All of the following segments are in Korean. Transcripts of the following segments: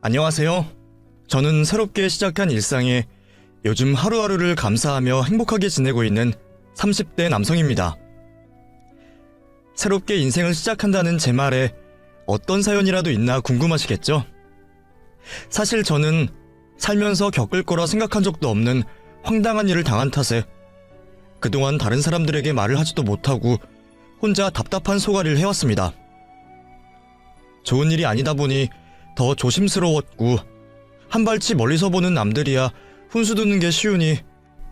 안녕하세요. 저는 새롭게 시작한 일상에 요즘 하루하루를 감사하며 행복하게 지내고 있는 30대 남성입니다. 새롭게 인생을 시작한다는 제 말에 어떤 사연이라도 있나 궁금하시겠죠? 사실 저는 살면서 겪을 거라 생각한 적도 없는 황당한 일을 당한 탓에 그동안 다른 사람들에게 말을 하지도 못하고 혼자 답답한 소가리를 해왔습니다. 좋은 일이 아니다 보니 더 조심스러웠고 한 발치 멀리서 보는 남들이야 훈수 두는 게 쉬우니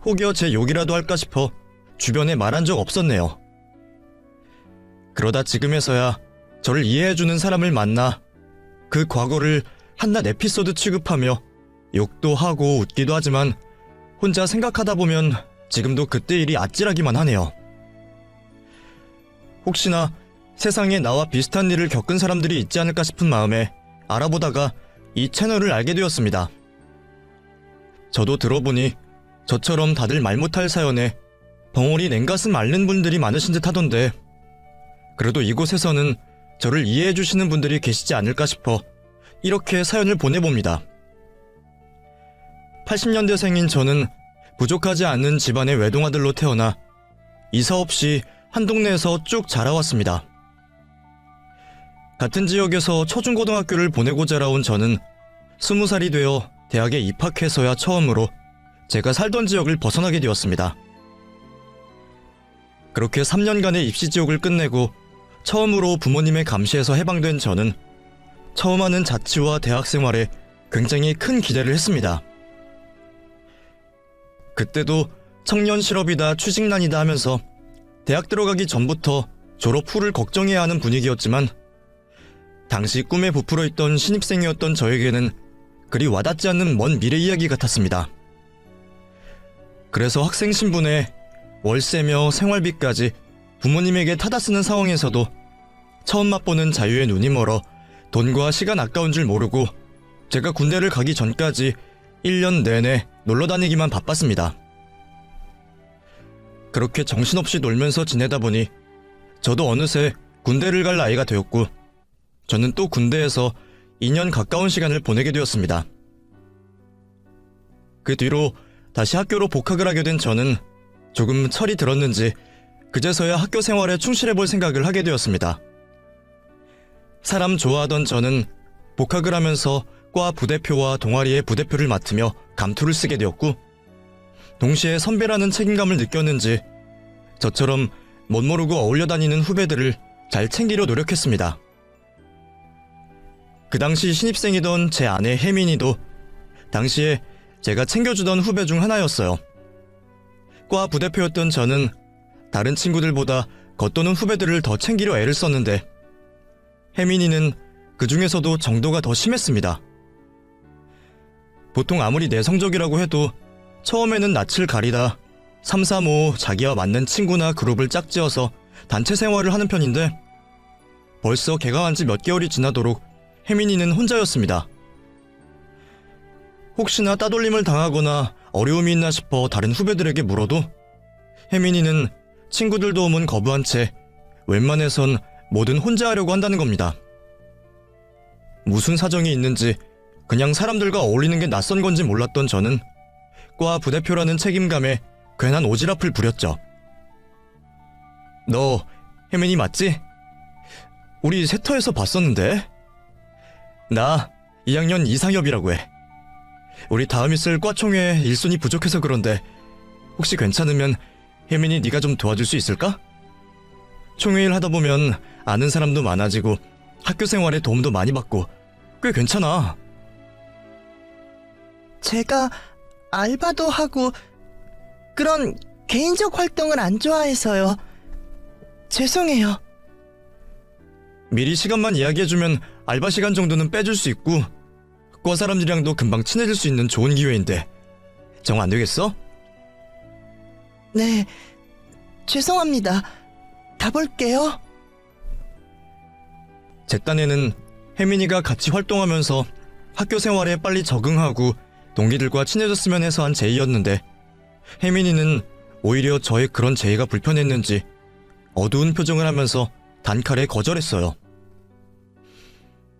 혹여 제 욕이라도 할까 싶어 주변에 말한 적 없었네요. 그러다 지금에서야 저를 이해해주는 사람을 만나 그 과거를 한낱 에피소드 취급하며 욕도 하고 웃기도 하지만 혼자 생각하다 보면 지금도 그때 일이 아찔하기만 하네요. 혹시나 세상에 나와 비슷한 일을 겪은 사람들이 있지 않을까 싶은 마음에 알아보다가 이 채널을 알게 되었습니다. 저도 들어보니 저처럼 다들 말 못할 사연에 벙어리 냉가슴 앓는 분들이 많으신 듯 하던데 그래도 이곳에서는 저를 이해해주시는 분들이 계시지 않을까 싶어 이렇게 사연을 보내봅니다. 80년대생인 저는 부족하지 않은 집안의 외동아들로 태어나 이사 없이 한 동네에서 쭉 자라왔습니다. 같은 지역에서 초중고등학교를 보내고 자라온 저는 20살이 되어 대학에 입학해서야 처음으로 제가 살던 지역을 벗어나게 되었습니다. 그렇게 3년간의 입시지옥을 끝내고 처음으로 부모님의 감시에서 해방된 저는 처음 하는 자취와 대학 생활에 굉장히 큰 기대를 했습니다. 그때도 청년 실업이다 취직난이다 하면서 대학 들어가기 전부터 졸업 후를 걱정해야 하는 분위기였지만 당시 꿈에 부풀어 있던 신입생이었던 저에게는 그리 와닿지 않는 먼 미래 이야기 같았습니다. 그래서 학생 신분에 월세며 생활비까지 부모님에게 타다 쓰는 상황에서도 처음 맛보는 자유에 눈이 멀어 돈과 시간 아까운 줄 모르고 제가 군대를 가기 전까지 1년 내내 놀러 다니기만 바빴습니다. 그렇게 정신없이 놀면서 지내다 보니 저도 어느새 군대를 갈 나이가 되었고 저는 또 군대에서 2년 가까운 시간을 보내게 되었습니다. 그 뒤로 다시 학교로 복학을 하게 된 저는 조금 철이 들었는지 그제서야 학교 생활에 충실해볼 생각을 하게 되었습니다. 사람 좋아하던 저는 복학을 하면서 과 부대표와 동아리의 부대표를 맡으며 감투를 쓰게 되었고 동시에 선배라는 책임감을 느꼈는지 저처럼 멋모르고 어울려 다니는 후배들을 잘 챙기려 노력했습니다. 그 당시 신입생이던 제 아내 혜민이도 당시에 제가 챙겨주던 후배 중 하나였어요. 과 부대표였던 저는 다른 친구들보다 겉도는 후배들을 더 챙기려 애를 썼는데 혜민이는 그 중에서도 정도가 더 심했습니다. 보통 아무리 내성적이라고 해도 처음에는 낯을 가리다 3, 3, 5 자기와 맞는 친구나 그룹을 짝지어서 단체 생활을 하는 편인데 벌써 개강한 지 몇 개월이 지나도록 혜민이는 혼자였습니다. 혹시나 따돌림을 당하거나 어려움이 있나 싶어 다른 후배들에게 물어도 혜민이는 친구들 도움은 거부한 채 웬만해선 뭐든 혼자 하려고 한다는 겁니다. 무슨 사정이 있는지 그냥 사람들과 어울리는 게 낯선 건지 몰랐던 저는 과 부대표라는 책임감에 괜한 오지랖을 부렸죠. 너 혜민이 맞지? 우리 세터에서 봤었는데? 나 2학년 이상엽이라고 해. 우리 다음 있을 과총회 일손이 부족해서 그런데 혹시 괜찮으면 혜민이 네가 좀 도와줄 수 있을까? 총회일 하다 보면 아는 사람도 많아지고 학교 생활에 도움도 많이 받고 꽤 괜찮아. 제가 알바도 하고 그런 개인적 활동을 안 좋아해서요. 죄송해요. 미리 시간만 이야기해주면 알바 시간 정도는 빼줄 수 있고 과 사람들이랑도 금방 친해질 수 있는 좋은 기회인데 정 안 되겠어? 네, 죄송합니다. 가볼게요. 제 딴에는 혜민이가 같이 활동하면서 학교 생활에 빨리 적응하고 동기들과 친해졌으면 해서 한 제의였는데 혜민이는 오히려 저의 그런 제의가 불편했는지 어두운 표정을 하면서 단칼에 거절했어요.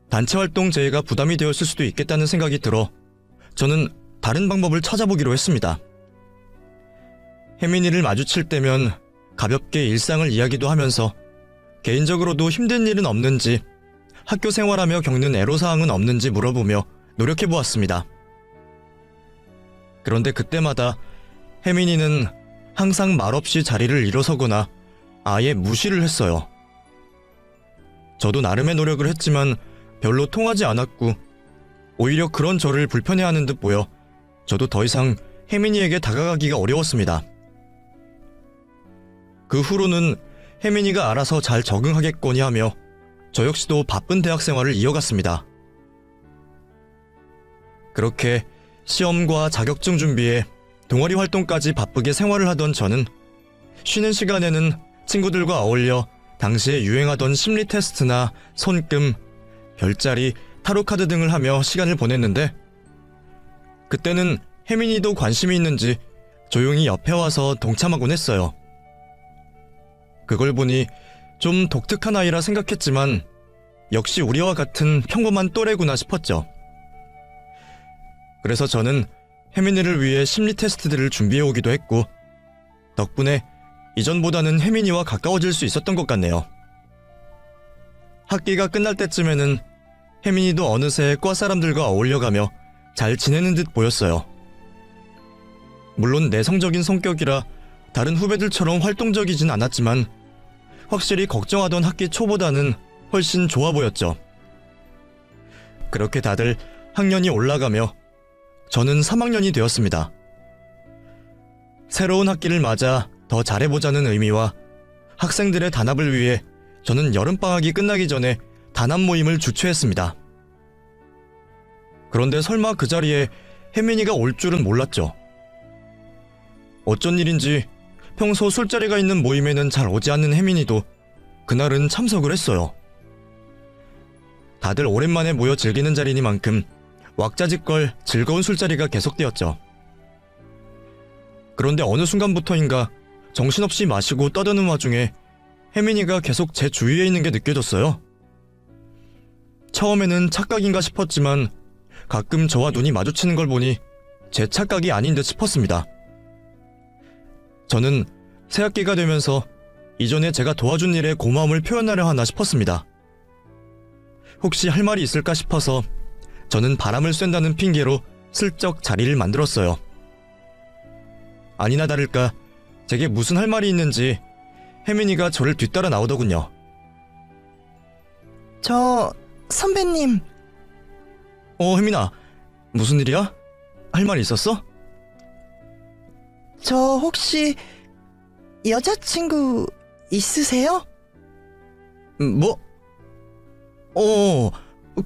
단체 활동 제의가 부담이 되었을 수도 있겠다는 생각이 들어 저는 다른 방법을 찾아보기로 했습니다. 혜민이를 마주칠 때면 가볍게 일상을 이야기도 하면서 개인적으로도 힘든 일은 없는지, 학교 생활하며 겪는 애로사항은 없는지 물어보며 노력해보았습니다. 그런데 그때마다 혜민이는 항상 말없이 자리를 일어서거나 아예 무시를 했어요. 저도 나름의 노력을 했지만 별로 통하지 않았고 오히려 그런 저를 불편해하는 듯 보여 저도 더 이상 혜민이에게 다가가기가 어려웠습니다. 그 후로는 혜민이가 알아서 잘 적응하겠거니 하며 저 역시도 바쁜 대학 생활을 이어갔습니다. 그렇게 시험과 자격증 준비에 동아리 활동까지 바쁘게 생활을 하던 저는 쉬는 시간에는 친구들과 어울려 당시에 유행하던 심리 테스트나 손금, 별자리, 타로카드 등을 하며 시간을 보냈는데 그때는 혜민이도 관심이 있는지 조용히 옆에 와서 동참하곤 했어요. 그걸 보니 좀 독특한 아이라 생각했지만 역시 우리와 같은 평범한 또래구나 싶었죠. 그래서 저는 혜민이를 위해 심리 테스트들을 준비해오기도 했고 덕분에 이전보다는 혜민이와 가까워질 수 있었던 것 같네요. 학기가 끝날 때쯤에는 혜민이도 어느새 과 사람들과 어울려가며 잘 지내는 듯 보였어요. 물론 내성적인 성격이라 다른 후배들처럼 활동적이진 않았지만 확실히 걱정하던 학기 초보다는 훨씬 좋아 보였죠. 그렇게 다들 학년이 올라가며 저는 3학년이 되었습니다. 새로운 학기를 맞아 더 잘해보자는 의미와 학생들의 단합을 위해 저는 여름방학이 끝나기 전에 단합 모임을 주최했습니다. 그런데 설마 그 자리에 혜민이가 올 줄은 몰랐죠. 어쩐 일인지 평소 술자리가 있는 모임에는 잘 오지 않는 혜민이도 그날은 참석을 했어요. 다들 오랜만에 모여 즐기는 자리니만큼 왁자지껄 즐거운 술자리가 계속되었죠. 그런데 어느 순간부터인가 정신없이 마시고 떠드는 와중에 혜민이가 계속 제 주위에 있는 게 느껴졌어요. 처음에는 착각인가 싶었지만 가끔 저와 눈이 마주치는 걸 보니 제 착각이 아닌 듯 싶었습니다. 저는 새학기가 되면서 이전에 제가 도와준 일에 고마움을 표현하려 하나 싶었습니다. 혹시 할 말이 있을까 싶어서 저는 바람을 쐰다는 핑계로 슬쩍 자리를 만들었어요. 아니나 다를까 제게 무슨 할 말이 있는지 혜민이가 저를 뒤따라 나오더군요. 저 선배님, 혜민아, 무슨 일이야? 할 말이 있었어? 저 혹시 여자친구 있으세요? 뭐?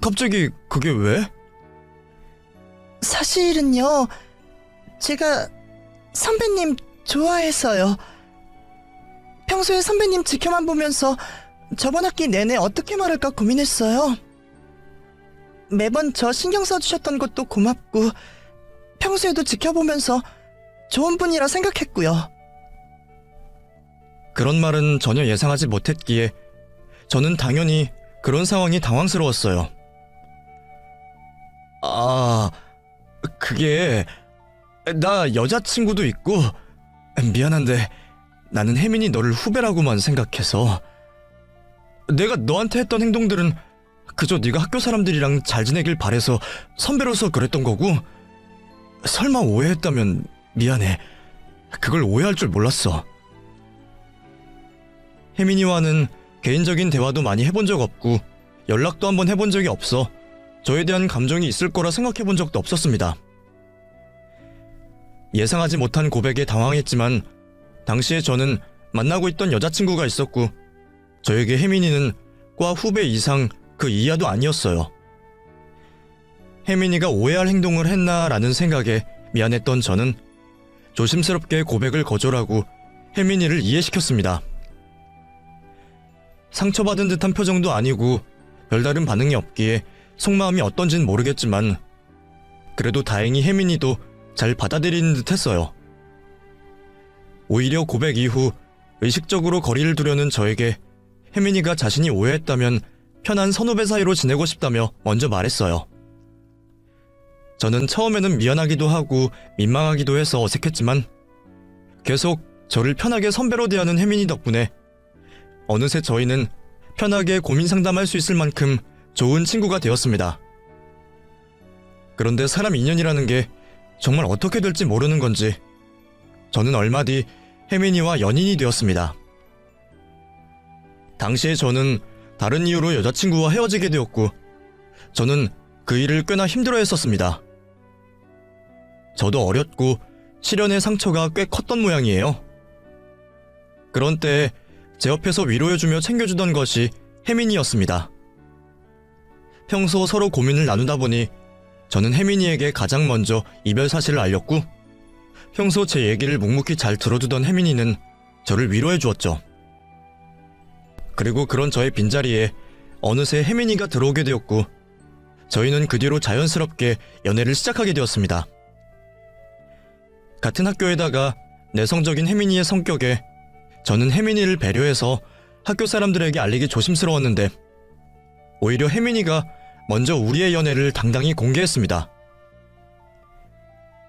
갑자기 그게 왜? 사실은요, 제가 선배님 좋아해서요. 평소에 선배님 지켜만 보면서 저번 학기 내내 어떻게 말할까 고민했어요. 매번 저 신경 써주셨던 것도 고맙고 평소에도 지켜보면서 좋은 분이라 생각했고요. 그런 말은 전혀 예상하지 못했기에 저는 당연히 그런 상황이 당황스러웠어요. 그게 나 여자친구도 있고 미안한데 나는 혜민이 너를 후배라고만 생각해서 내가 너한테 했던 행동들은 그저 네가 학교 사람들이랑 잘 지내길 바래서 선배로서 그랬던 거고 설마 오해했다면 미안해. 그걸 오해할 줄 몰랐어. 혜민이와는 개인적인 대화도 많이 해본 적 없고 연락도 한번 해본 적이 없어 저에 대한 감정이 있을 거라 생각해 본 적도 없었습니다. 예상하지 못한 고백에 당황했지만 당시에 저는 만나고 있던 여자친구가 있었고 저에게 혜민이는 과 후배 이상 그 이하도 아니었어요. 혜민이가 오해할 행동을 했나라는 생각에 미안했던 저는 조심스럽게 고백을 거절하고 혜민이를 이해시켰습니다. 상처받은 듯한 표정도 아니고 별다른 반응이 없기에 속마음이 어떤진 모르겠지만 그래도 다행히 혜민이도 잘 받아들이는 듯 했어요. 오히려 고백 이후 의식적으로 거리를 두려는 저에게 혜민이가 자신이 오해했다면 편한 선후배 사이로 지내고 싶다며 먼저 말했어요. 저는 처음에는 미안하기도 하고 민망하기도 해서 어색했지만 계속 저를 편하게 선배로 대하는 혜민이 덕분에 어느새 저희는 편하게 고민 상담할 수 있을 만큼 좋은 친구가 되었습니다. 그런데 사람 인연이라는 게 정말 어떻게 될지 모르는 건지 저는 얼마 뒤 혜민이와 연인이 되었습니다. 당시에 저는 다른 이유로 여자친구와 헤어지게 되었고 저는 그 일을 꽤나 힘들어했었습니다. 저도 어렸고 시련의 상처가 꽤 컸던 모양이에요. 그런 때에 제 옆에서 위로해주며 챙겨주던 것이 혜민이였습니다. 평소 서로 고민을 나누다 보니 저는 혜민이에게 가장 먼저 이별 사실을 알렸고 평소 제 얘기를 묵묵히 잘 들어주던 혜민이는 저를 위로해 주었죠. 그리고 그런 저의 빈자리에 어느새 혜민이가 들어오게 되었고 저희는 그 뒤로 자연스럽게 연애를 시작하게 되었습니다. 같은 학교에다가 내성적인 혜민이의 성격에 저는 혜민이를 배려해서 학교 사람들에게 알리기 조심스러웠는데 오히려 혜민이가 먼저 우리의 연애를 당당히 공개했습니다.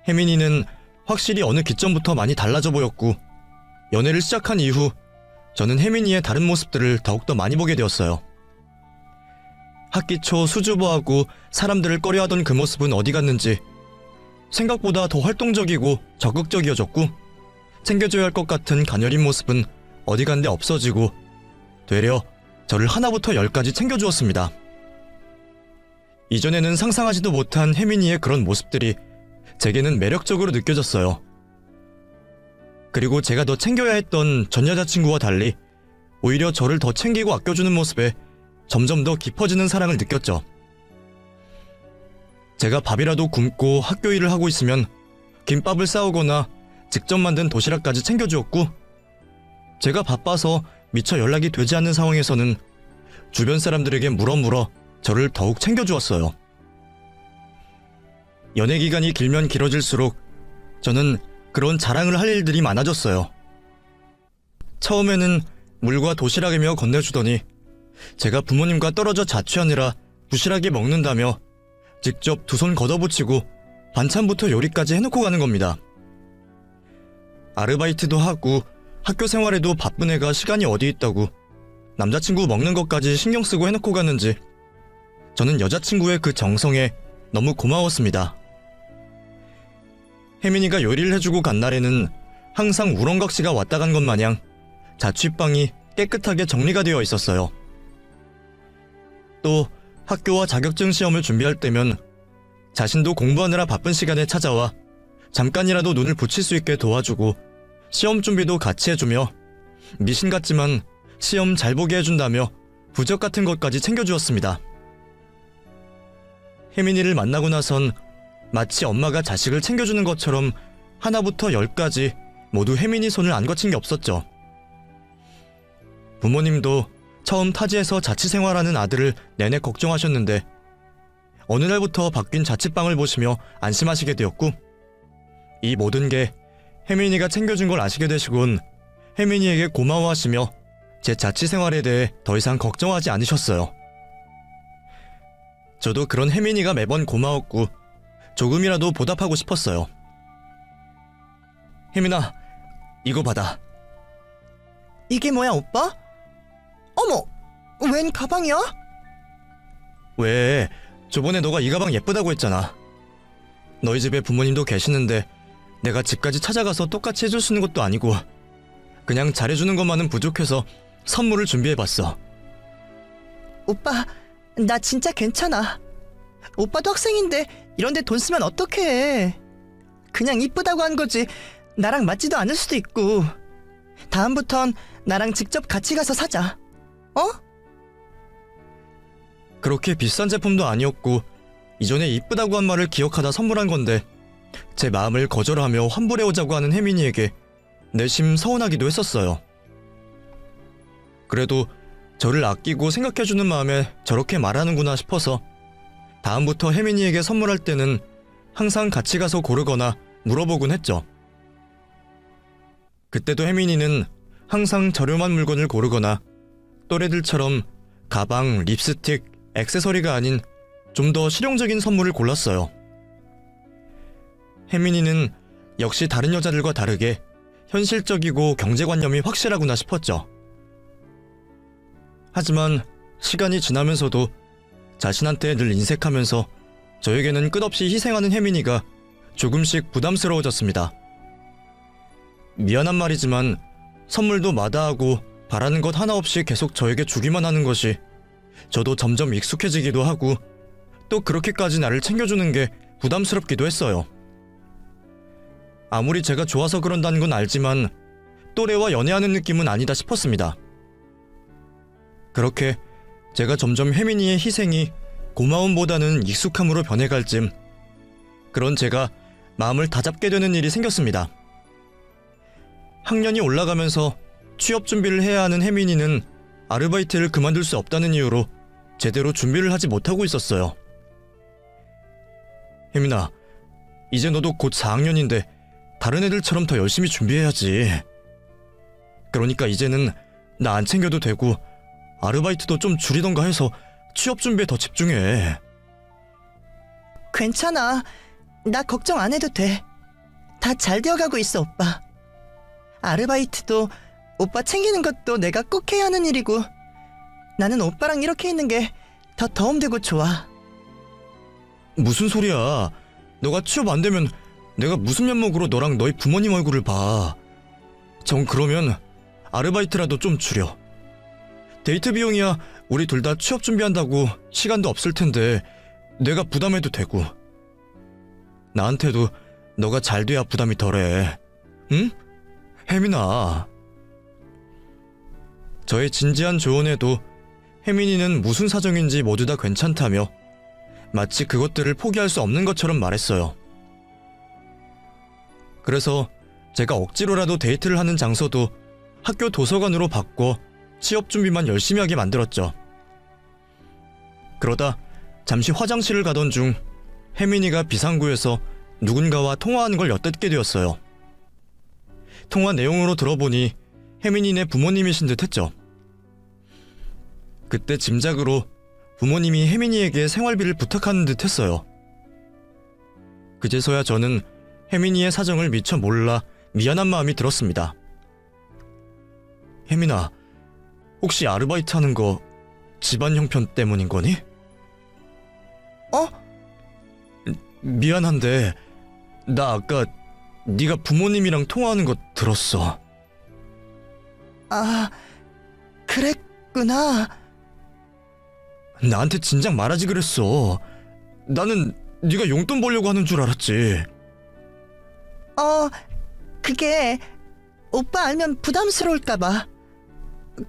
혜민이는 확실히 어느 기점부터 많이 달라져 보였고 연애를 시작한 이후 저는 혜민이의 다른 모습들을 더욱더 많이 보게 되었어요. 학기 초 수줍어하고 사람들을 꺼려하던 그 모습은 어디 갔는지 생각보다 더 활동적이고 적극적이어졌고 챙겨줘야 할 것 같은 가녀린 모습은 어디 간데 없어지고 되려 저를 하나부터 열까지 챙겨주었습니다. 이전에는 상상하지도 못한 혜민이의 그런 모습들이 제게는 매력적으로 느껴졌어요. 그리고 제가 더 챙겨야 했던 전 여자친구와 달리 오히려 저를 더 챙기고 아껴주는 모습에 점점 더 깊어지는 사랑을 느꼈죠. 제가 밥이라도 굶고 학교 일을 하고 있으면 김밥을 싸오거나 직접 만든 도시락까지 챙겨주었고 제가 바빠서 미처 연락이 되지 않는 상황에서는 주변 사람들에게 물어 저를 더욱 챙겨주었어요. 연애 기간이 길면 길어질수록 저는 그런 자랑을 할 일들이 많아졌어요. 처음에는 물과 도시락이며 건네주더니 제가 부모님과 떨어져 자취하느라 부실하게 먹는다며 직접 두 손 걷어붙이고 반찬부터 요리까지 해놓고 가는 겁니다. 아르바이트도 하고 학교 생활에도 바쁜 애가 시간이 어디 있다고 남자친구 먹는 것까지 신경 쓰고 해놓고 가는지 저는 여자친구의 그 정성에 너무 고마웠습니다. 혜민이가 요리를 해주고 간 날에는 항상 우렁각시가 왔다 간 것 마냥 자취방이 깨끗하게 정리가 되어 있었어요. 또 학교와 자격증 시험을 준비할 때면 자신도 공부하느라 바쁜 시간에 찾아와 잠깐이라도 눈을 붙일 수 있게 도와주고 시험 준비도 같이 해주며 미신 같지만 시험 잘 보게 해준다며 부적 같은 것까지 챙겨주었습니다. 혜민이를 만나고 나선 마치 엄마가 자식을 챙겨주는 것처럼 하나부터 열까지 모두 혜민이 손을 안 거친 게 없었죠. 부모님도 처음 타지에서 자취생활하는 아들을 내내 걱정하셨는데 어느 날부터 바뀐 자취방을 보시며 안심하시게 되었고 이 모든 게 혜민이가 챙겨준 걸 아시게 되시곤 혜민이에게 고마워하시며 제 자취생활에 대해 더 이상 걱정하지 않으셨어요. 저도 그런 혜민이가 매번 고마웠고 조금이라도 보답하고 싶었어요. 혜민아, 이거 받아. 이게 뭐야, 오빠? 어머, 웬 가방이야? 왜? 저번에 너가 이 가방 예쁘다고 했잖아. 너희 집에 부모님도 계시는데 내가 집까지 찾아가서 똑같이 해줄 수 있는 것도 아니고 그냥 잘해주는 것만은 부족해서 선물을 준비해봤어. 오빠, 나 진짜 괜찮아. 오빠도 학생인데 이런데 돈 쓰면 어떡해. 그냥 이쁘다고 한 거지 나랑 맞지도 않을 수도 있고. 다음부턴 나랑 직접 같이 가서 사자. 어? 그렇게 비싼 제품도 아니었고 이전에 이쁘다고 한 말을 기억하다 선물한 건데 제 마음을 거절하며 환불해오자고 하는 혜민이에게 내심 서운하기도 했었어요. 그래도 저를 아끼고 생각해주는 마음에 저렇게 말하는구나 싶어서 다음부터 혜민이에게 선물할 때는 항상 같이 가서 고르거나 물어보곤 했죠. 그때도 혜민이는 항상 저렴한 물건을 고르거나 또래들처럼 가방, 립스틱, 액세서리가 아닌 좀 더 실용적인 선물을 골랐어요. 혜민이는 역시 다른 여자들과 다르게 현실적이고 경제관념이 확실하구나 싶었죠. 하지만 시간이 지나면서도 자신한테 늘 인색하면서 저에게는 끝없이 희생하는 혜민이가 조금씩 부담스러워졌습니다. 미안한 말이지만 선물도 마다하고 바라는 것 하나 없이 계속 저에게 주기만 하는 것이 저도 점점 익숙해지기도 하고 또 그렇게까지 나를 챙겨주는 게 부담스럽기도 했어요. 아무리 제가 좋아서 그런다는 건 알지만 또래와 연애하는 느낌은 아니다 싶었습니다. 그렇게 제가 점점 혜민이의 희생이 고마움보다는 익숙함으로 변해갈 쯤 그런 제가 마음을 다잡게 되는 일이 생겼습니다. 학년이 올라가면서 취업 준비를 해야 하는 혜민이는 아르바이트를 그만둘 수 없다는 이유로 제대로 준비를 하지 못하고 있었어요. 혜민아, 이제 너도 곧 4학년인데 다른 애들처럼 더 열심히 준비해야지. 그러니까 이제는 나 안 챙겨도 되고 아르바이트도 좀 줄이던가 해서 취업 준비에 더 집중해. 괜찮아. 나 걱정 안 해도 돼. 다 잘 되어가고 있어, 오빠. 아르바이트도 오빠 챙기는 것도 내가 꼭 해야 하는 일이고 나는 오빠랑 이렇게 있는 게 더 도움되고 좋아. 무슨 소리야. 너가 취업 안 되면 내가 무슨 면목으로 너랑 너희 부모님 얼굴을 봐. 전 그러면 아르바이트라도 좀 줄여. 데이트 비용이야 우리 둘 다 취업 준비한다고 시간도 없을 텐데 내가 부담해도 되고. 나한테도 너가 잘 돼야 부담이 덜해. 응? 혜민아. 저의 진지한 조언에도 혜민이는 무슨 사정인지 모두 다 괜찮다며 마치 그것들을 포기할 수 없는 것처럼 말했어요. 그래서 제가 억지로라도 데이트를 하는 장소도 학교 도서관으로 바꿔 취업 준비만 열심히 하게 만들었죠. 그러다 잠시 화장실을 가던 중 혜민이가 비상구에서 누군가와 통화하는 걸 엿듣게 되었어요. 통화 내용으로 들어보니 혜민이네 부모님이신 듯 했죠. 그때 짐작으로 부모님이 혜민이에게 생활비를 부탁하는 듯 했어요. 그제서야 저는 혜민이의 사정을 미처 몰라 미안한 마음이 들었습니다. 혜민아, 혹시 아르바이트 하는 거 집안 형편 때문인 거니? 어? 미안한데 나 아까 네가 부모님이랑 통화하는 거 들었어. 아, 그랬구나. 나한테 진작 말하지 그랬어. 나는 네가 용돈 벌려고 하는 줄 알았지. 그게 오빠 알면 부담스러울까봐.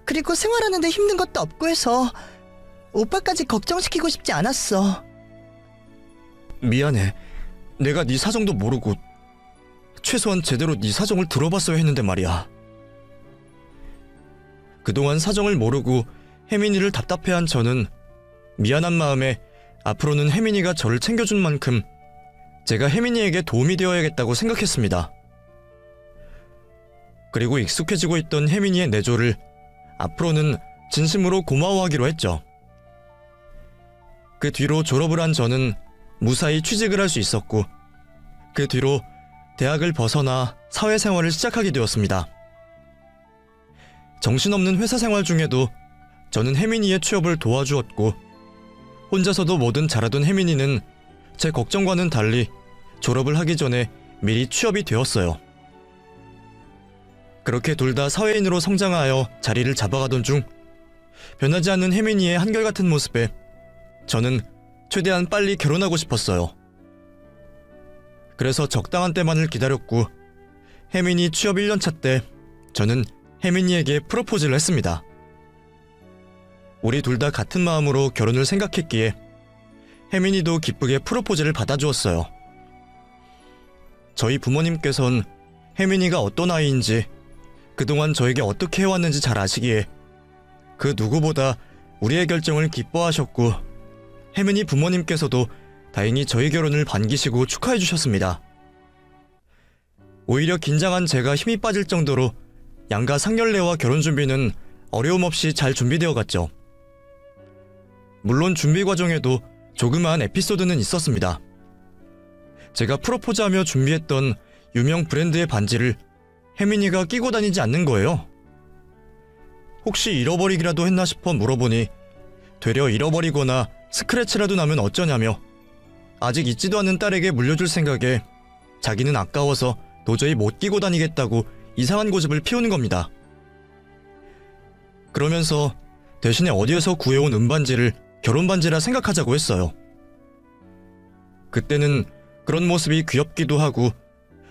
그리고 생활하는데 힘든 것도 없고 해서 오빠까지 걱정시키고 싶지 않았어. 미안해. 내가 네 사정도 모르고 최소한 제대로 네 사정을 들어봤어야 했는데 말이야. 그동안 사정을 모르고 혜민이를 답답해한 저는 미안한 마음에 앞으로는 혜민이가 저를 챙겨준 만큼 제가 혜민이에게 도움이 되어야겠다고 생각했습니다. 그리고 익숙해지고 있던 혜민이의 내조를 앞으로는 진심으로 고마워하기로 했죠. 그 뒤로 졸업을 한 저는 무사히 취직을 할 수 있었고 그 뒤로 대학을 벗어나 사회생활을 시작하게 되었습니다. 정신없는 회사 생활 중에도 저는 혜민이의 취업을 도와주었고 혼자서도 뭐든 잘하던 혜민이는 제 걱정과는 달리 졸업을 하기 전에 미리 취업이 되었어요. 그렇게 둘 다 사회인으로 성장하여 자리를 잡아가던 중 변하지 않는 혜민이의 한결같은 모습에 저는 최대한 빨리 결혼하고 싶었어요. 그래서 적당한 때만을 기다렸고 혜민이 취업 1년차 때 저는 혜민이에게 프로포즈를 했습니다. 우리 둘 다 같은 마음으로 결혼을 생각했기에 혜민이도 기쁘게 프로포즈를 받아주었어요. 저희 부모님께선 혜민이가 어떤 아이인지 그동안 저에게 어떻게 해왔는지 잘 아시기에 그 누구보다 우리의 결정을 기뻐하셨고 혜민이 부모님께서도 다행히 저희 결혼을 반기시고 축하해 주셨습니다. 오히려 긴장한 제가 힘이 빠질 정도로 양가 상견례와 결혼 준비는 어려움 없이 잘 준비되어 갔죠. 물론 준비 과정에도 조그마한 에피소드는 있었습니다. 제가 프로포즈하며 준비했던 유명 브랜드의 반지를 혜민이가 끼고 다니지 않는 거예요. 혹시 잃어버리기라도 했나 싶어 물어보니 되려 잃어버리거나 스크래치라도 나면 어쩌냐며 아직 있지도 않은 딸에게 물려줄 생각에 자기는 아까워서 도저히 못 끼고 다니겠다고 이상한 고집을 피우는 겁니다. 그러면서 대신에 어디에서 구해온 은반지를 결혼반지라 생각하자고 했어요. 그때는 그런 모습이 귀엽기도 하고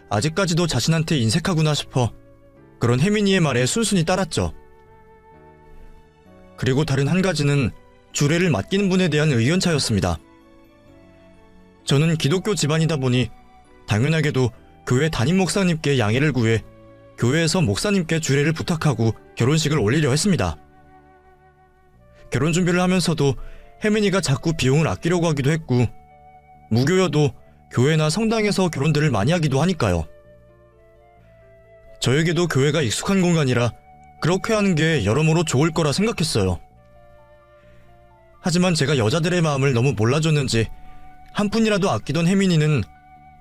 아직까지도 자신한테 인색하구나 싶어 그런 혜민이의 말에 순순히 따랐죠. 그리고 다른 한 가지는 주례를 맡기는 분에 대한 의견차였습니다. 저는 기독교 집안이다 보니 당연하게도 교회 담임 목사님께 양해를 구해 교회에서 목사님께 주례를 부탁하고 결혼식을 올리려 했습니다. 결혼 준비를 하면서도 혜민이가 자꾸 비용을 아끼려고 하기도 했고 무교여도 교회나 성당에서 결혼들을 많이 하기도 하니까요. 저에게도 교회가 익숙한 공간이라 그렇게 하는 게 여러모로 좋을 거라 생각했어요. 하지만 제가 여자들의 마음을 너무 몰라줬는지 한 푼이라도 아끼던 혜민이는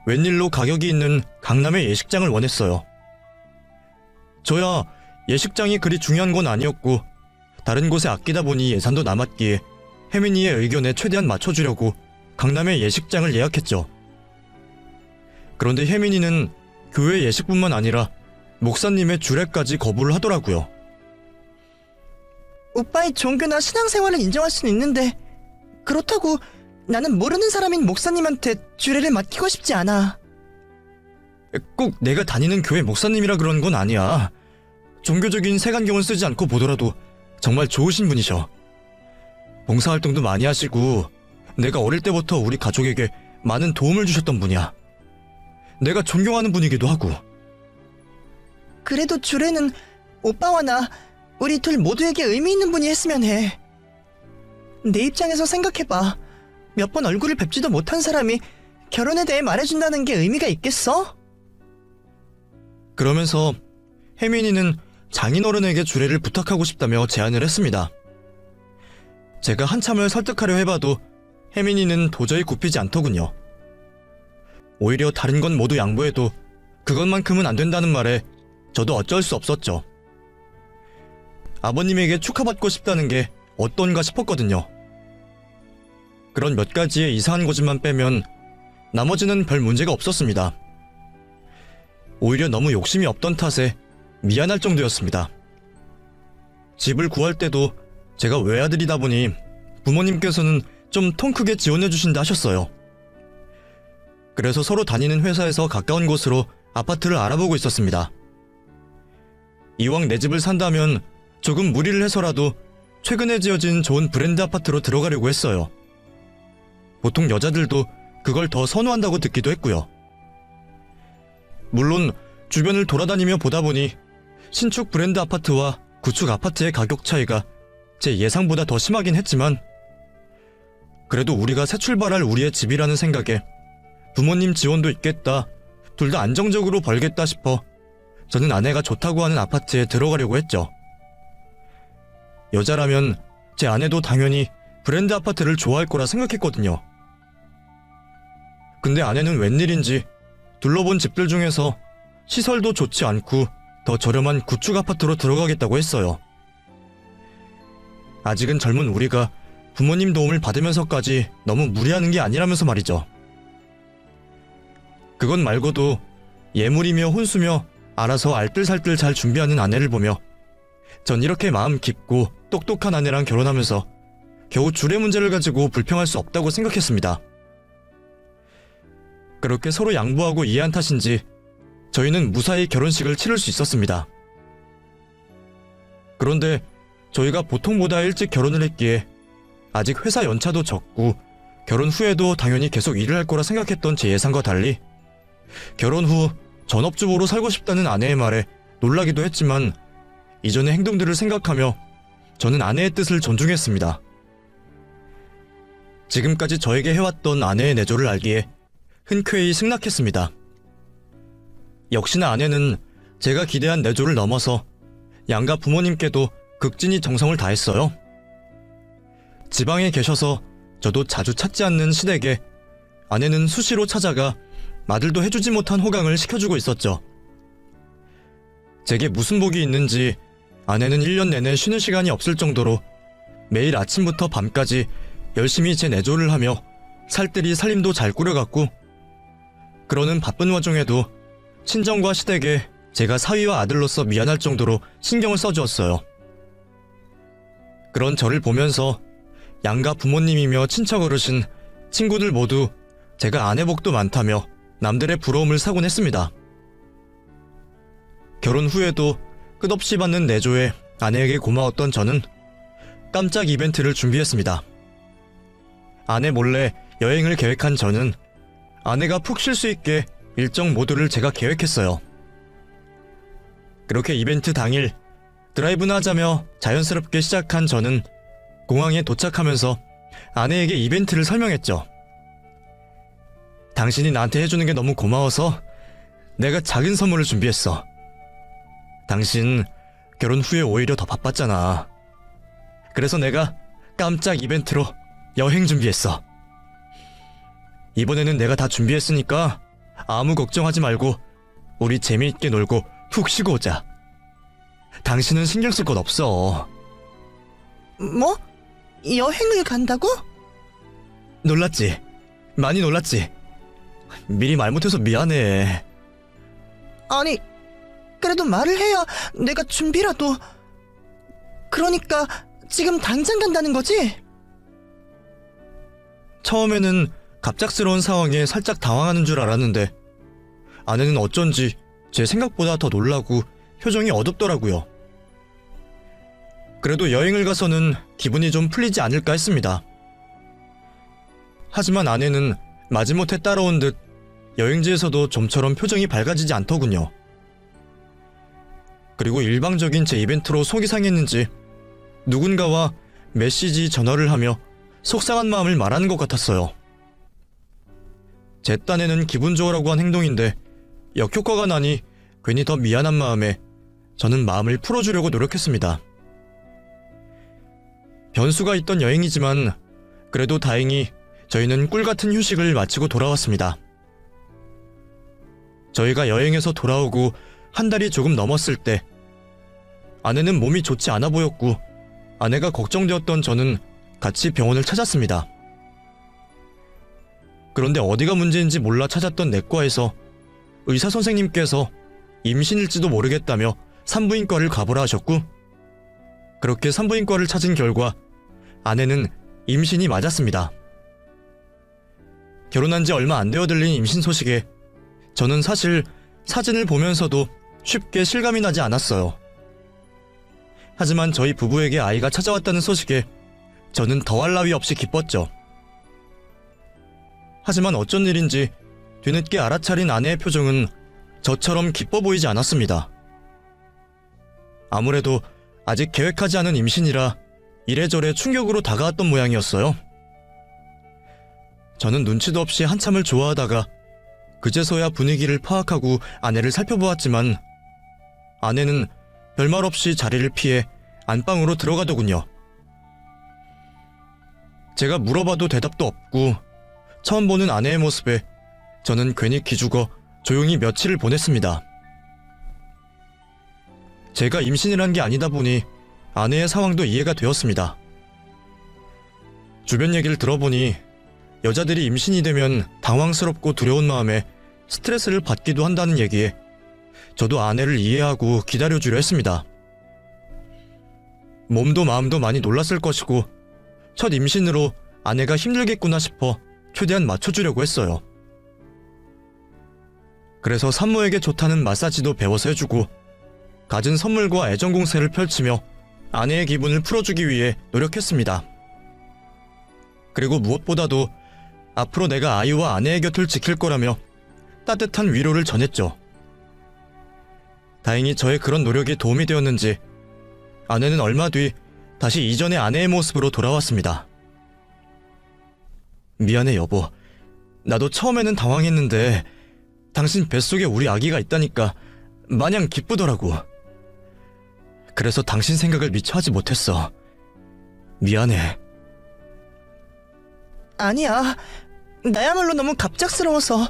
웬일로 가격이 있는 강남의 예식장을 원했어요. 저야 예식장이 그리 중요한 건 아니었고 다른 곳에 아끼다 보니 예산도 남았기에 혜민이의 의견에 최대한 맞춰주려고 강남의 예식장을 예약했죠. 그런데 혜민이는 교회 예식뿐만 아니라 목사님의 주례까지 거부를 하더라고요. 오빠의 종교나 신앙생활을 인정할 수는 있는데 그렇다고 나는 모르는 사람인 목사님한테 주례를 맡기고 싶지 않아. 꼭 내가 다니는 교회 목사님이라 그런 건 아니야. 종교적인 색안경을 쓰지 않고 보더라도 정말 좋으신 분이셔. 봉사활동도 많이 하시고 내가 어릴 때부터 우리 가족에게 많은 도움을 주셨던 분이야. 내가 존경하는 분이기도 하고. 그래도 주례는 오빠와 나 우리 둘 모두에게 의미 있는 분이 했으면 해. 내 입장에서 생각해봐. 몇 번 얼굴을 뵙지도 못한 사람이 결혼에 대해 말해준다는 게 의미가 있겠어? 그러면서 혜민이는 장인어른에게 주례를 부탁하고 싶다며 제안을 했습니다. 제가 한참을 설득하려 해봐도 혜민이는 도저히 굽히지 않더군요. 오히려 다른 건 모두 양보해도 그것만큼은 안 된다는 말에 저도 어쩔 수 없었죠. 아버님에게 축하받고 싶다는 게 어떤가 싶었거든요. 그런 몇 가지의 이상한 고집만 빼면 나머지는 별 문제가 없었습니다. 오히려 너무 욕심이 없던 탓에 미안할 정도였습니다. 집을 구할 때도 제가 외아들이다 보니 부모님께서는 좀 통 크게 지원해 주신다 하셨어요. 그래서 서로 다니는 회사에서 가까운 곳으로 아파트를 알아보고 있었습니다. 이왕 내 집을 산다면 조금 무리를 해서라도 최근에 지어진 좋은 브랜드 아파트로 들어가려고 했어요. 보통 여자들도 그걸 더 선호한다고 듣기도 했고요. 물론 주변을 돌아다니며 보다 보니 신축 브랜드 아파트와 구축 아파트의 가격 차이가 제 예상보다 더 심하긴 했지만 그래도 우리가 새 출발할 우리의 집이라는 생각에 부모님 지원도 있겠다, 둘 다 안정적으로 벌겠다 싶어 저는 아내가 좋다고 하는 아파트에 들어가려고 했죠. 여자라면 제 아내도 당연히 브랜드 아파트를 좋아할 거라 생각했거든요. 근데 아내는 웬일인지 둘러본 집들 중에서 시설도 좋지 않고 더 저렴한 구축 아파트로 들어가겠다고 했어요. 아직은 젊은 우리가 부모님 도움을 받으면서까지 너무 무리하는 게 아니라면서 말이죠. 그건 말고도 예물이며 혼수며 알아서 알뜰살뜰 잘 준비하는 아내를 보며 전 이렇게 마음 깊고 똑똑한 아내랑 결혼하면서 겨우 주례 문제를 가지고 불평할 수 없다고 생각했습니다. 그렇게 서로 양보하고 이해한 탓인지 저희는 무사히 결혼식을 치를 수 있었습니다. 그런데 저희가 보통보다 일찍 결혼을 했기에 아직 회사 연차도 적고 결혼 후에도 당연히 계속 일을 할 거라 생각했던 제 예상과 달리 결혼 후 전업주부로 살고 싶다는 아내의 말에 놀라기도 했지만 이전의 행동들을 생각하며 저는 아내의 뜻을 존중했습니다. 지금까지 저에게 해왔던 아내의 내조를 알기에 흔쾌히 승낙했습니다. 역시나 아내는 제가 기대한 내조를 넘어서 양가 부모님께도 극진히 정성을 다했어요. 지방에 계셔서 저도 자주 찾지 않는 시댁에 아내는 수시로 찾아가 마들도 해주지 못한 호강을 시켜주고 있었죠. 제게 무슨 복이 있는지 아내는 1년 내내 쉬는 시간이 없을 정도로 매일 아침부터 밤까지 열심히 제 내조를 하며 살뜰히 살림도 잘 꾸려갔고, 그러는 바쁜 와중에도 친정과 시댁에 제가 사위와 아들로서 미안할 정도로 신경을 써주었어요. 그런 저를 보면서 양가 부모님이며 친척 어르신, 친구들 모두 제가 아내 복도 많다며 남들의 부러움을 사곤 했습니다. 결혼 후에도 끝없이 받는 내조에 아내에게 고마웠던 저는 깜짝 이벤트를 준비했습니다. 아내 몰래 여행을 계획한 저는 아내가 푹 쉴 수 있게 일정 모두를 제가 계획했어요. 그렇게 이벤트 당일 드라이브나 하자며 자연스럽게 시작한 저는 공항에 도착하면서 아내에게 이벤트를 설명했죠. 당신이 나한테 해주는 게 너무 고마워서 내가 작은 선물을 준비했어. 당신 결혼 후에 오히려 더 바빴잖아. 그래서 내가 깜짝 이벤트로 여행 준비했어. 이번에는 내가 다 준비했으니까 아무 걱정하지 말고 우리 재미있게 놀고 푹 쉬고 오자. 당신은 신경 쓸 것 없어. 뭐? 여행을 간다고? 놀랐지? 많이 놀랐지? 미리 말 못해서 미안해. 아니, 그래도 말을 해야 내가 준비라도... 그러니까 지금 당장 간다는 거지? 처음에는 갑작스러운 상황에 살짝 당황하는 줄 알았는데 아내는 어쩐지 제 생각보다 더 놀라고 표정이 어둡더라고요. 그래도 여행을 가서는 기분이 좀 풀리지 않을까 했습니다. 하지만 아내는 마지못해 따라온 듯 여행지에서도 좀처럼 표정이 밝아지지 않더군요. 그리고 일방적인 제 이벤트로 속이 상했는지 누군가와 메시지 전화를 하며 속상한 마음을 말하는 것 같았어요. 제 딴에는 기분 좋으라고 한 행동인데 역효과가 나니 괜히 더 미안한 마음에 저는 마음을 풀어주려고 노력했습니다. 변수가 있던 여행이지만 그래도 다행히 저희는 꿀같은 휴식을 마치고 돌아왔습니다. 저희가 여행에서 돌아오고 한 달이 조금 넘었을 때 아내는 몸이 좋지 않아 보였고 아내가 걱정되었던 저는 같이 병원을 찾았습니다. 그런데 어디가 문제인지 몰라 찾았던 내과에서 의사 선생님께서 임신일지도 모르겠다며 산부인과를 가보라 하셨고, 그렇게 산부인과를 찾은 결과 아내는 임신이 맞았습니다. 결혼한 지 얼마 안 되어 들린 임신 소식에 저는 사실 사진을 보면서도 쉽게 실감이 나지 않았어요. 하지만 저희 부부에게 아이가 찾아왔다는 소식에 저는 더할 나위 없이 기뻤죠. 하지만 어쩐 일인지 뒤늦게 알아차린 아내의 표정은 저처럼 기뻐 보이지 않았습니다. 아무래도 아직 계획하지 않은 임신이라 이래저래 충격으로 다가왔던 모양이었어요. 저는 눈치도 없이 한참을 좋아하다가 그제서야 분위기를 파악하고 아내를 살펴보았지만 아내는 별말 없이 자리를 피해 안방으로 들어가더군요. 제가 물어봐도 대답도 없고 처음 보는 아내의 모습에 저는 괜히 기죽어 조용히 며칠을 보냈습니다. 제가 임신이란 게 아니다 보니 아내의 상황도 이해가 되었습니다. 주변 얘기를 들어보니 여자들이 임신이 되면 당황스럽고 두려운 마음에 스트레스를 받기도 한다는 얘기에 저도 아내를 이해하고 기다려주려 했습니다. 몸도 마음도 많이 놀랐을 것이고 첫 임신으로 아내가 힘들겠구나 싶어 최대한 맞춰주려고 했어요. 그래서 산모에게 좋다는 마사지도 배워서 해주고 갖은 선물과 애정 공세를 펼치며 아내의 기분을 풀어주기 위해 노력했습니다. 그리고 무엇보다도 앞으로 내가 아이와 아내의 곁을 지킬 거라며 따뜻한 위로를 전했죠. 다행히 저의 그런 노력이 도움이 되었는지 아내는 얼마 뒤 다시 이전의 아내의 모습으로 돌아왔습니다. 미안해 여보. 나도 처음에는 당황했는데 당신 뱃속에 우리 아기가 있다니까 마냥 기쁘더라고. 그래서 당신 생각을 미처 하지 못했어. 미안해. 아니야. 나야말로 너무 갑작스러워서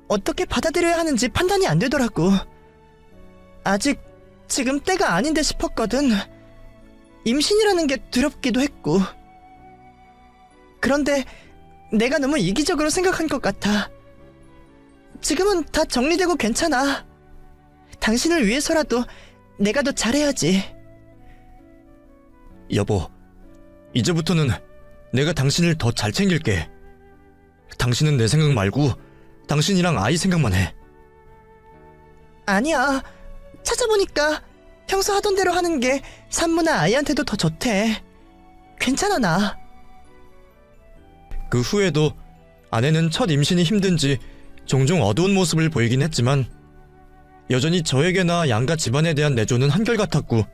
어떻게 받아들여야 하는지 판단이 안 되더라고. 아직 지금 때가 아닌데 싶었거든. 임신이라는 게 두렵기도 했고. 그런데 내가 너무 이기적으로 생각한 것 같아. 지금은 다 정리되고 괜찮아. 당신을 위해서라도 내가 더 잘해야지. 여보, 이제부터는 내가 당신을 더 잘 챙길게. 당신은 내 생각 말고 당신이랑 아이 생각만 해. 아니야. 찾아보니까 평소 하던 대로 하는 게 산모나 아이한테도 더 좋대. 괜찮아, 나. 그 후에도 아내는 첫 임신이 힘든지 종종 어두운 모습을 보이긴 했지만 여전히 저에게나 양가 집안에 대한 내조는 한결같았고,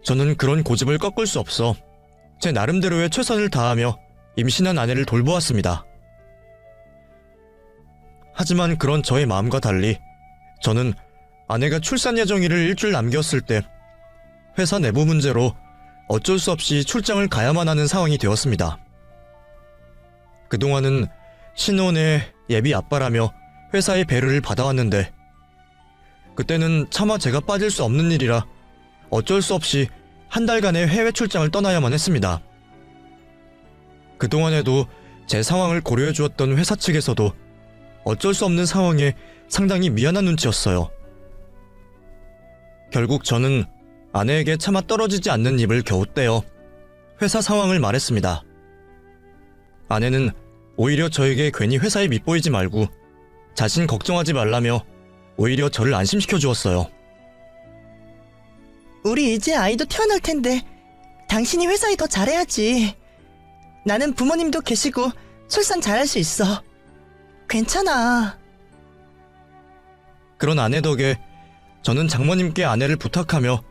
저는 그런 고집을 꺾을 수 없어 제 나름대로의 최선을 다하며 임신한 아내를 돌보았습니다. 하지만 그런 저의 마음과 달리 저는 아내가 출산 예정일을 일주일 남겼을 때 회사 내부 문제로 어쩔 수 없이 출장을 가야만 하는 상황이 되었습니다. 그동안은 신혼의 예비 아빠라며 회사의 배려를 받아왔는데 그때는 차마 제가 빠질 수 없는 일이라 어쩔 수 없이 한 달간의 해외 출장을 떠나야만 했습니다. 그동안에도 제 상황을 고려해 주었던 회사 측에서도 어쩔 수 없는 상황에 상당히 미안한 눈치였어요. 결국 저는 아내에게 차마 떨어지지 않는 입을 겨우 떼어 회사 상황을 말했습니다. 아내는 오히려 저에게 괜히 회사에 밉보이지 말고 자신 걱정하지 말라며 오히려 저를 안심시켜 주었어요. 우리 이제 아이도 태어날 텐데 당신이 회사에 더 잘해야지. 나는 부모님도 계시고 출산 잘할 수 있어. 괜찮아. 그런 아내 덕에 저는 장모님께 아내를 부탁하며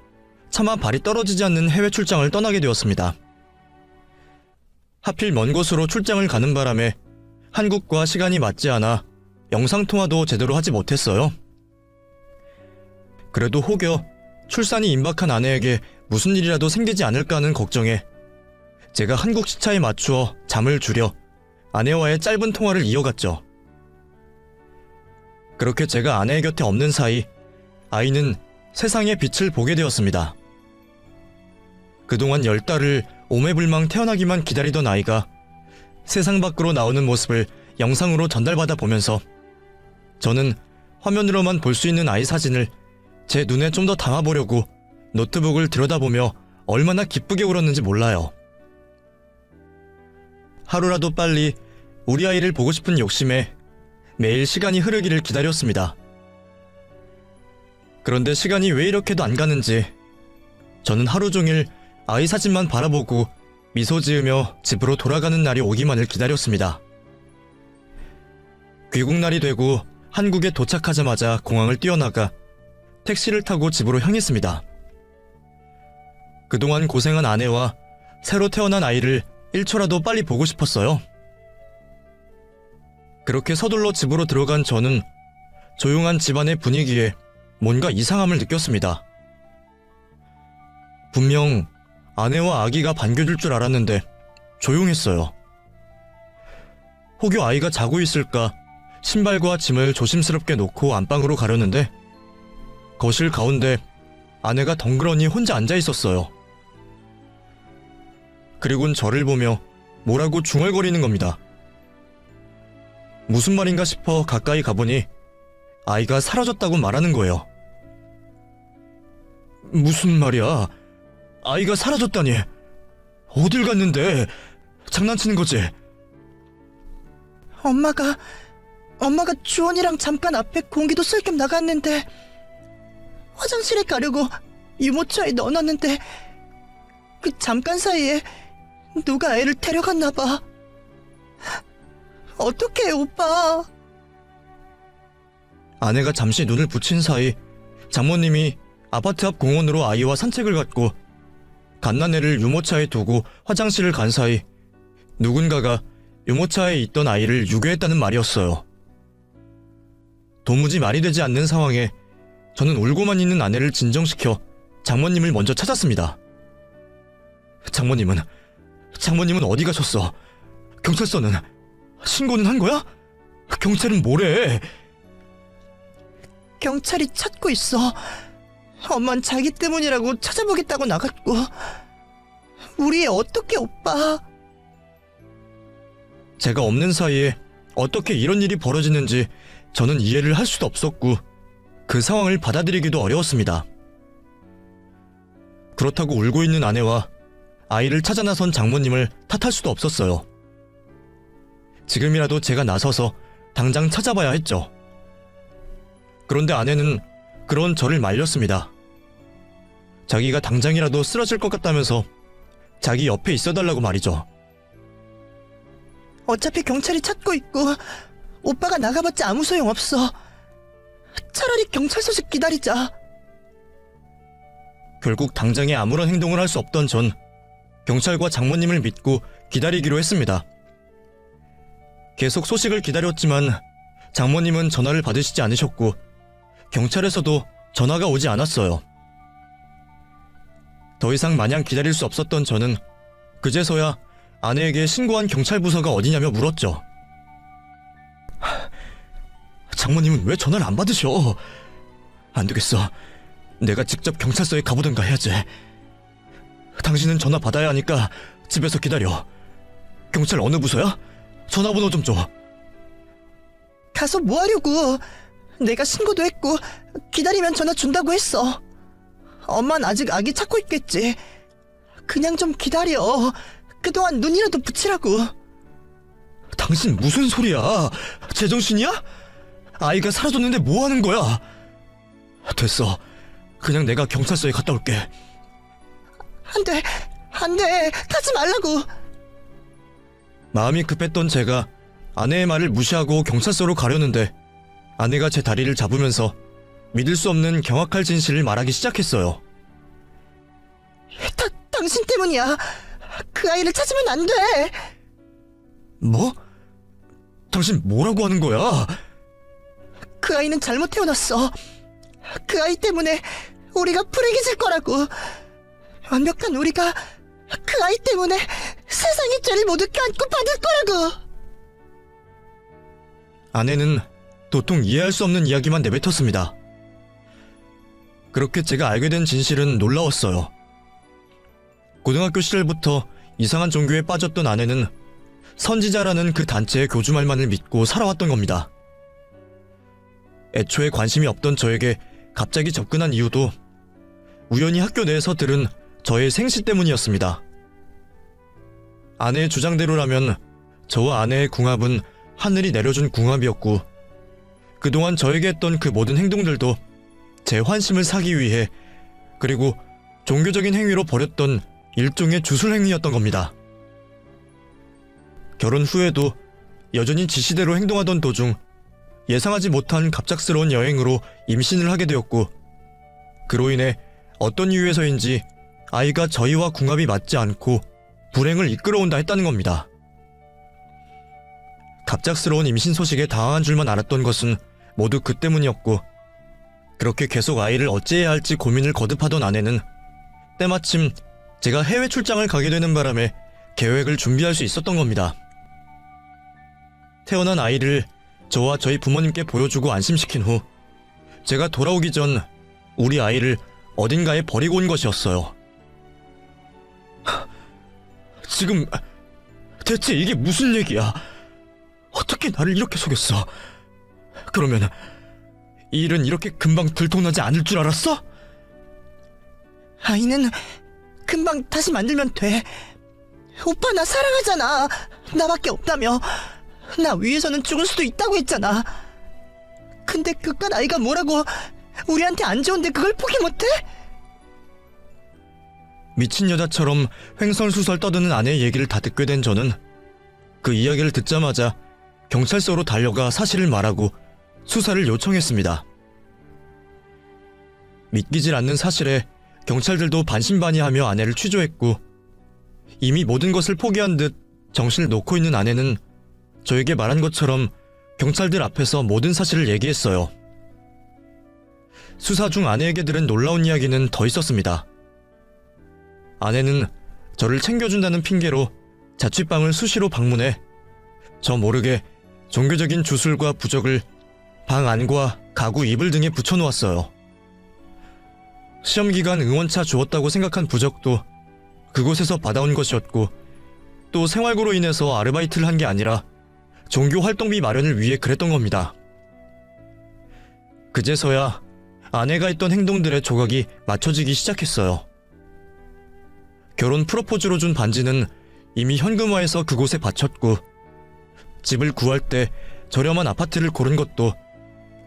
차마 발이 떨어지지 않는 해외 출장을 떠나게 되었습니다. 하필 먼 곳으로 출장을 가는 바람에 한국과 시간이 맞지 않아 영상통화도 제대로 하지 못했어요. 그래도 혹여 출산이 임박한 아내에게 무슨 일이라도 생기지 않을까 하는 걱정에 제가 한국 시차에 맞추어 잠을 줄여 아내와의 짧은 통화를 이어갔죠. 그렇게 제가 아내의 곁에 없는 사이 아이는 세상의 빛을 보게 되었습니다. 그동안 10달을 오매불망 태어나기만 기다리던 아이가 세상 밖으로 나오는 모습을 영상으로 전달받아 보면서 저는 화면으로만 볼 수 있는 아이 사진을 제 눈에 좀 더 담아보려고 노트북을 들여다보며 얼마나 기쁘게 울었는지 몰라요. 하루라도 빨리 우리 아이를 보고 싶은 욕심에 매일 시간이 흐르기를 기다렸습니다. 그런데 시간이 왜 이렇게도 안 가는지 저는 하루 종일 아이 사진만 바라보고 미소 지으며 집으로 돌아가는 날이 오기만을 기다렸습니다. 귀국날이 되고 한국에 도착하자마자 공항을 뛰어나가 택시를 타고 집으로 향했습니다. 그동안 고생한 아내와 새로 태어난 아이를 1초라도 빨리 보고 싶었어요. 그렇게 서둘러 집으로 들어간 저는 조용한 집안의 분위기에 뭔가 이상함을 느꼈습니다. 분명 아내와 아기가 반겨줄 줄 알았는데 조용했어요. 혹여 아이가 자고 있을까 신발과 짐을 조심스럽게 놓고 안방으로 가려는데 거실 가운데 아내가 덩그러니 혼자 앉아 있었어요. 그리곤 저를 보며 뭐라고 중얼거리는 겁니다. 무슨 말인가 싶어 가까이 가보니 아이가 사라졌다고 말하는 거예요. 무슨 말이야? 아이가 사라졌다니. 어딜 갔는데? 장난치는 거지? 엄마가 주원이랑 잠깐 앞에 공기도 쓸 겸 나갔는데 화장실에 가려고 유모차에 넣어놨는데 그 잠깐 사이에 누가 애를 데려갔나 봐. 어떡해, 오빠. 아내가 잠시 눈을 붙인 사이 장모님이 아파트 앞 공원으로 아이와 산책을 갔고 갓난애를 유모차에 두고 화장실을 간 사이 누군가가 유모차에 있던 아이를 유괴했다는 말이었어요. 도무지 말이 되지 않는 상황에 저는 울고만 있는 아내를 진정시켜 장모님을 먼저 찾았습니다. 장모님은 어디 가셨어? 경찰서는 신고는 한 거야? 경찰은 뭐래? 경찰이 찾고 있어. 엄만 자기 때문이라고 찾아보겠다고 나갔고. 우리 애 어떻게 오빠? 제가 없는 사이에 어떻게 이런 일이 벌어지는지 저는 이해를 할 수도 없었고 그 상황을 받아들이기도 어려웠습니다. 그렇다고 울고 있는 아내와 아이를 찾아 나선 장모님을 탓할 수도 없었어요. 지금이라도 제가 나서서 당장 찾아봐야 했죠. 그런데 아내는 그런 저를 말렸습니다. 자기가 당장이라도 쓰러질 것 같다면서 자기 옆에 있어달라고 말이죠. 어차피 경찰이 찾고 있고 오빠가 나가봤자 아무 소용없어. 차라리 경찰서식 기다리자. 결국 당장에 아무런 행동을 할 수 없던 전 경찰과 장모님을 믿고 기다리기로 했습니다. 계속 소식을 기다렸지만 장모님은 전화를 받으시지 않으셨고 경찰에서도 전화가 오지 않았어요. 더 이상 마냥 기다릴 수 없었던 저는 그제서야 아내에게 신고한 경찰 부서가 어디냐며 물었죠. 장모님은 왜 전화를 안 받으셔? 안 되겠어. 내가 직접 경찰서에 가보든가 해야지. 당신은 전화 받아야 하니까 집에서 기다려. 경찰 어느 부서야? 전화번호 좀 줘. 가서 뭐 하려고? 내가 신고도 했고 기다리면 전화 준다고 했어. 엄만 아직 아기 찾고 있겠지. 그냥 좀 기다려. 그동안 눈이라도 붙이라고. 당신 무슨 소리야? 제정신이야? 아이가 사라졌는데 뭐 하는 거야? 됐어. 그냥 내가 경찰서에 갔다 올게. 안 돼. 가지 말라고. 마음이 급했던 제가 아내의 말을 무시하고 경찰서로 가려는데 아내가 제 다리를 잡으면서 믿을 수 없는 경악할 진실을 말하기 시작했어요. 당신 때문이야. 그 아이를 찾으면 안 돼. 뭐? 당신 뭐라고 하는 거야? 그 아이는 잘못 태어났어. 그 아이 때문에 우리가 불행해질 거라고. 완벽한 우리가 그 아이 때문에 세상의 죄를 모두 껴안고 받을 거라고. 아내는 도통 이해할 수 없는 이야기만 내뱉었습니다. 그렇게 제가 알게 된 진실은 놀라웠어요. 고등학교 시절부터 이상한 종교에 빠졌던 아내는 선지자라는 그 단체의 교주말만을 믿고 살아왔던 겁니다. 애초에 관심이 없던 저에게 갑자기 접근한 이유도 우연히 학교 내에서 들은 저의 생시 때문이었습니다. 아내의 주장대로라면 저와 아내의 궁합은 하늘이 내려준 궁합이었고 그동안 저에게 했던 그 모든 행동들도 제 환심을 사기 위해 그리고 종교적인 행위로 벌였던 일종의 주술 행위였던 겁니다. 결혼 후에도 여전히 지시대로 행동하던 도중 예상하지 못한 갑작스러운 여행으로 임신을 하게 되었고 그로 인해 어떤 이유에서인지 아이가 저희와 궁합이 맞지 않고 불행을 이끌어온다 했다는 겁니다. 갑작스러운 임신 소식에 당황한 줄만 알았던 것은 모두 그 때문이었고 그렇게 계속 아이를 어찌해야 할지 고민을 거듭하던 아내는 때마침 제가 해외 출장을 가게 되는 바람에 계획을 준비할 수 있었던 겁니다. 태어난 아이를 저와 저희 부모님께 보여주고 안심시킨 후 제가 돌아오기 전 우리 아이를 어딘가에 버리고 온 것이었어요. 지금 대체 이게 무슨 얘기야? 어떻게 나를 이렇게 속였어? 그러면 이 일은 이렇게 금방 들통나지 않을 줄 알았어? 아이는 금방 다시 만들면 돼. 오빠 나 사랑하잖아. 나밖에 없다며. 나 위해서는 죽을 수도 있다고 했잖아. 근데 그깟 아이가 뭐라고 우리한테 안 좋은데 그걸 포기 못해? 미친 여자처럼 횡설수설 떠드는 아내의 얘기를 다 듣게 된 저는 그 이야기를 듣자마자 경찰서로 달려가 사실을 말하고 수사를 요청했습니다. 믿기질 않는 사실에 경찰들도 반신반의하며 아내를 취조했고 이미 모든 것을 포기한 듯 정신을 놓고 있는 아내는 저에게 말한 것처럼 경찰들 앞에서 모든 사실을 얘기했어요. 수사 중 아내에게 들은 놀라운 이야기는 더 있었습니다. 아내는 저를 챙겨준다는 핑계로 자취방을 수시로 방문해 저 모르게 종교적인 주술과 부적을 방 안과 가구 이불 등에 붙여놓았어요. 시험기간 응원차 주었다고 생각한 부적도 그곳에서 받아온 것이었고, 또 생활고로 인해서 아르바이트를 한 게 아니라 종교 활동비 마련을 위해 그랬던 겁니다. 그제서야 아내가 했던 행동들의 조각이 맞춰지기 시작했어요. 결혼 프로포즈로 준 반지는 이미 현금화해서 그곳에 바쳤고, 집을 구할 때 저렴한 아파트를 고른 것도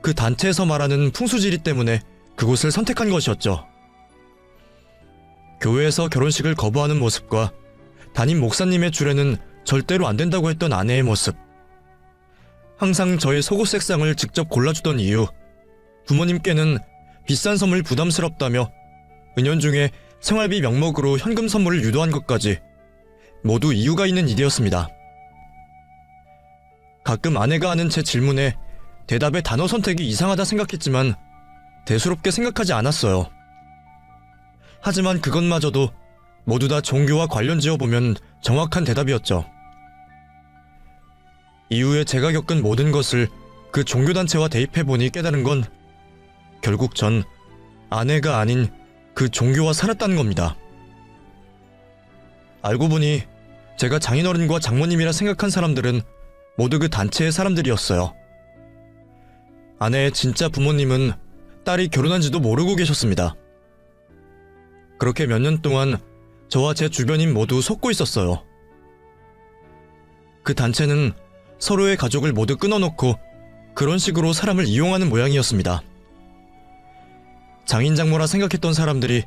그 단체에서 말하는 풍수지리 때문에 그곳을 선택한 것이었죠. 교회에서 결혼식을 거부하는 모습과 담임 목사님의 주례는 절대로 안 된다고 했던 아내의 모습, 항상 저의 속옷 색상을 직접 골라주던 이유, 부모님께는 비싼 선물 부담스럽다며 은연중에 생활비 명목으로 현금 선물을 유도한 것까지 모두 이유가 있는 일이었습니다. 가끔 아내가 하는 제 질문에 대답의 단어 선택이 이상하다 생각했지만 대수롭게 생각하지 않았어요. 하지만 그것마저도 모두 다 종교와 관련 지어보면 정확한 대답이었죠. 이후에 제가 겪은 모든 것을 그 종교단체와 대입해보니 깨달은 건 결국 전 아내가 아닌 그 종교와 살았다는 겁니다. 알고 보니 제가 장인어른과 장모님이라 생각한 사람들은 모두 그 단체의 사람들이었어요. 아내의 진짜 부모님은 딸이 결혼한지도 모르고 계셨습니다. 그렇게 몇 년 동안 저와 제 주변인 모두 속고 있었어요. 그 단체는 서로의 가족을 모두 끊어놓고 그런 식으로 사람을 이용하는 모양이었습니다. 장인장모라 생각했던 사람들이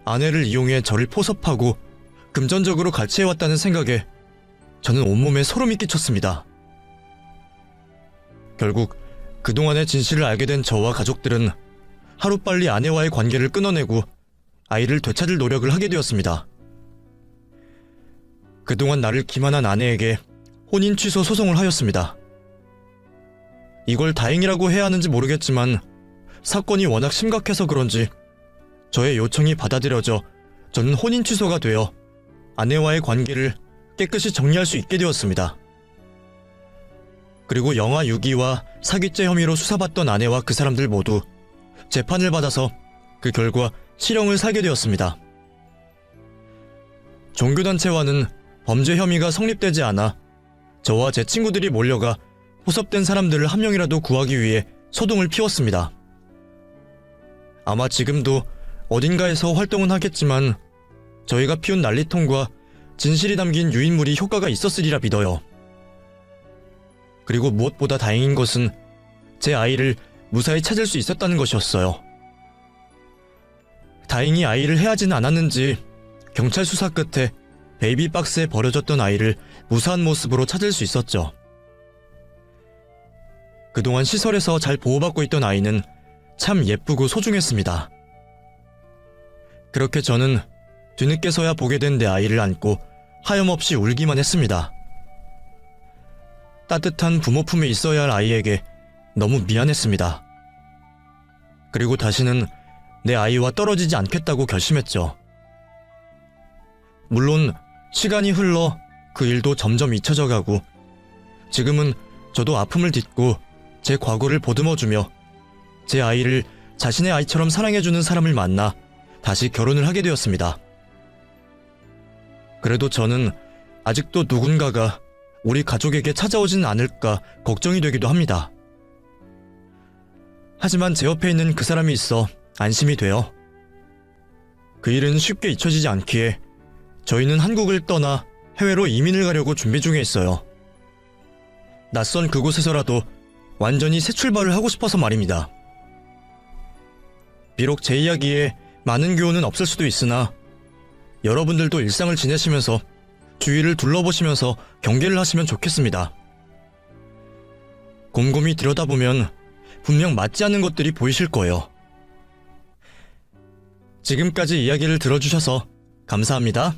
아내를 이용해 저를 포섭하고 금전적으로 갈취해왔다는 생각에 저는 온몸에 소름이 끼쳤습니다. 결국 그동안의 진실을 알게 된 저와 가족들은 하루빨리 아내와의 관계를 끊어내고 아이를 되찾을 노력을 하게 되었습니다. 그동안 나를 기만한 아내에게 혼인 취소 소송을 하였습니다. 이걸 다행이라고 해야 하는지 모르겠지만 사건이 워낙 심각해서 그런지 저의 요청이 받아들여져 저는 혼인 취소가 되어 아내와의 관계를 깨끗이 정리할 수 있게 되었습니다. 그리고 영아 유기와 사기죄 혐의로 수사받던 아내와 그 사람들 모두 재판을 받아서 그 결과 실형을 살게 되었습니다. 종교단체와는 범죄 혐의가 성립되지 않아 저와 제 친구들이 몰려가 포섭된 사람들을 한 명이라도 구하기 위해 소동을 피웠습니다. 아마 지금도 어딘가에서 활동은 하겠지만 저희가 피운 난리통과 진실이 담긴 유인물이 효과가 있었으리라 믿어요. 그리고 무엇보다 다행인 것은 제 아이를 무사히 찾을 수 있었다는 것이었어요. 다행히 아이를 해하지는 않았는지 경찰 수사 끝에 베이비박스에 버려졌던 아이를 무사한 모습으로 찾을 수 있었죠. 그동안 시설에서 잘 보호받고 있던 아이는 참 예쁘고 소중했습니다. 그렇게 저는 뒤늦게서야 보게 된 내 아이를 안고 하염없이 울기만 했습니다. 따뜻한 부모 품에 있어야 할 아이에게 너무 미안했습니다. 그리고 다시는 내 아이와 떨어지지 않겠다고 결심했죠. 물론 시간이 흘러 그 일도 점점 잊혀져 가고 지금은 저도 아픔을 딛고 제 과거를 보듬어주며 제 아이를 자신의 아이처럼 사랑해주는 사람을 만나 다시 결혼을 하게 되었습니다. 그래도 저는 아직도 누군가가 우리 가족에게 찾아오진 않을까 걱정이 되기도 합니다. 하지만 제 옆에 있는 그 사람이 있어 안심이 돼요. 그 일은 쉽게 잊혀지지 않기에 저희는 한국을 떠나 해외로 이민을 가려고 준비 중에 있어요. 낯선 그곳에서라도 완전히 새 출발을 하고 싶어서 말입니다. 비록 제 이야기에 많은 교훈은 없을 수도 있으나 여러분들도 일상을 지내시면서 주위를 둘러보시면서 경계를 하시면 좋겠습니다. 곰곰이 들여다보면 분명 맞지 않는 것들이 보이실 거예요. 지금까지 이야기를 들어주셔서 감사합니다.